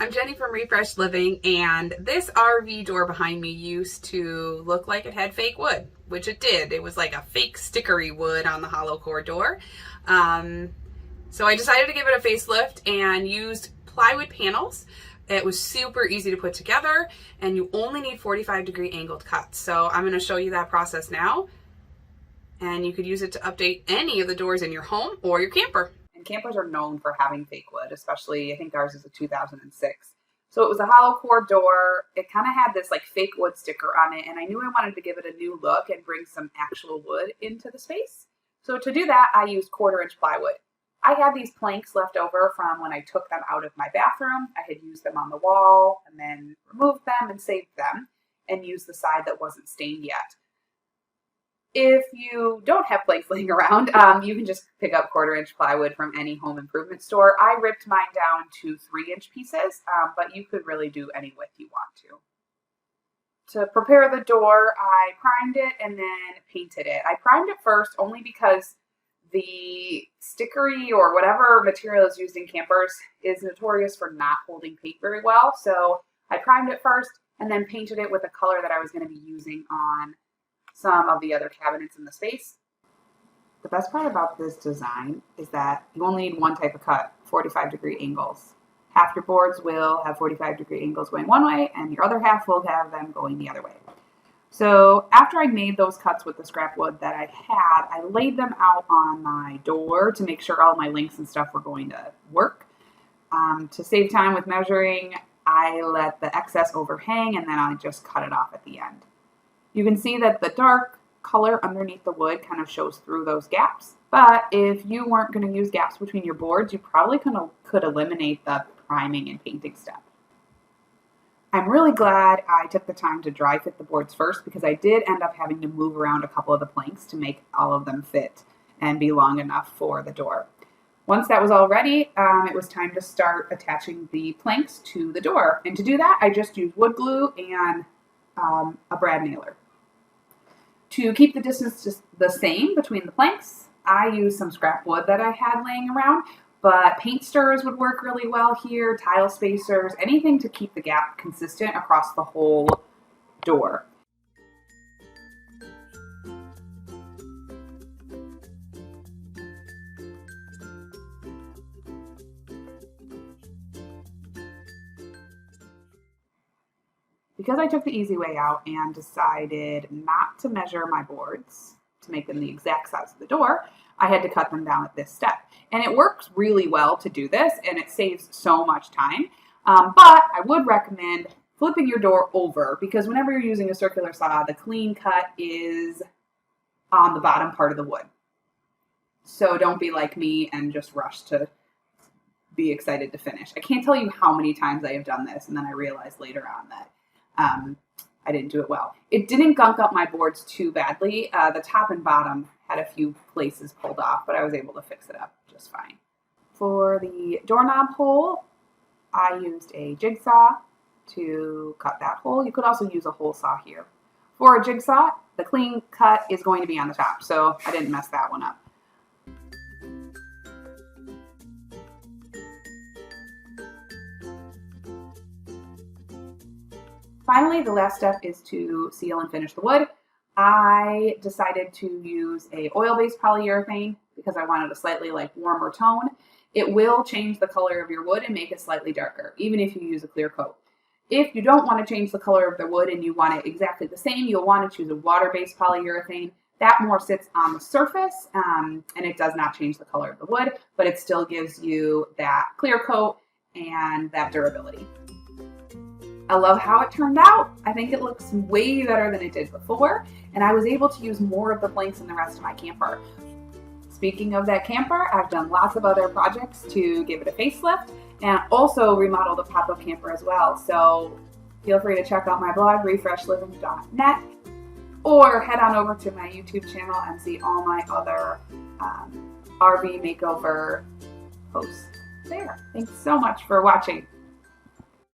I'm Jenny from Refresh Living, and this RV door behind me used to look like it had fake wood, which it did. It was like a fake stickery wood on the hollow core door. So I decided to give it a facelift and used plywood panels. It was super easy to put together, and you only need 45-degree angled cuts. So I'm going to show you that process now, and you could use it to update any of the doors in your home or your camper. And campers are known for having fake wood, especially I think ours is a 2006. So it was a hollow core door. It kind of had this like fake wood sticker on it, and I knew I wanted to give it a new look and bring some actual wood into the space. So to do that, I used 1/4-inch plywood. I had these planks left over from when I took them out of my bathroom. I had used them on the wall and then removed them and saved them and used the side that wasn't stained yet. If you don't have planks laying around, you can just pick up 1/4-inch plywood from any home improvement store. I ripped mine down to 3-inch pieces, but you could really do any width you want to. To prepare the door, I primed it and then painted it. I primed it first only because the stickery or whatever material is used in campers is notorious for not holding paint very well. So I primed it first and then painted it with a color that I was going to be using on some of the other cabinets in the space. The best part about this design is that you only need one type of cut, 45-degree angles. Half your boards will have 45-degree angles going one way, and your other half will have them going the other way. So after I made those cuts with the scrap wood that I had, I laid them out on my door to make sure all my links and stuff were going to work. To save time with measuring, I let the excess overhang, and then I just cut it off at the end. You can see that the dark color underneath the wood kind of shows through those gaps. But if you weren't going to use gaps between your boards, you probably could eliminate the priming and painting step. I'm really glad I took the time to dry fit the boards first, because I did end up having to move around a couple of the planks to make all of them fit and be long enough for the door. Once that was all ready, it was time to start attaching the planks to the door. And to do that, I just used wood glue and a brad nailer. To keep the distance just the same between the planks, I used some scrap wood that I had laying around, but paint stirrers would work really well here, tile spacers, anything to keep the gap consistent across the whole door. Because I took the easy way out and decided not to measure my boards to make them the exact size of the door, I had to cut them down at this step. And it works really well to do this, and it saves so much time. But I would recommend flipping your door over, because whenever you're using a circular saw, the clean cut is on the bottom part of the wood. So don't be like me and just rush to be excited to finish. I can't tell you how many times I have done this, and then I realized later on that I didn't do it well. It didn't gunk up my boards too badly. The top and bottom had a few places pulled off, but I was able to fix it up just fine. For the doorknob hole, I used a jigsaw to cut that hole. You could also use a hole saw here. For a jigsaw, the clean cut is going to be on the top, so I didn't mess that one up. Finally, the last step is to seal and finish the wood. I decided to use a oil-based polyurethane because I wanted a slightly warmer tone. It will change the color of your wood and make it slightly darker, even if you use a clear coat. If you don't want to change the color of the wood and you want it exactly the same, you'll want to choose a water-based polyurethane. That more sits on the surface, and it does not change the color of the wood, but it still gives you that clear coat and that durability. I love how it turned out. I think it looks way better than it did before, and I was able to use more of the planks in the rest of my camper. Speaking of that camper, I've done lots of other projects to give it a facelift and also remodeled a pop-up camper as well. So feel free to check out my blog, refreshliving.net, or head on over to my YouTube channel and see all my other RV makeover posts there. Thanks so much for watching.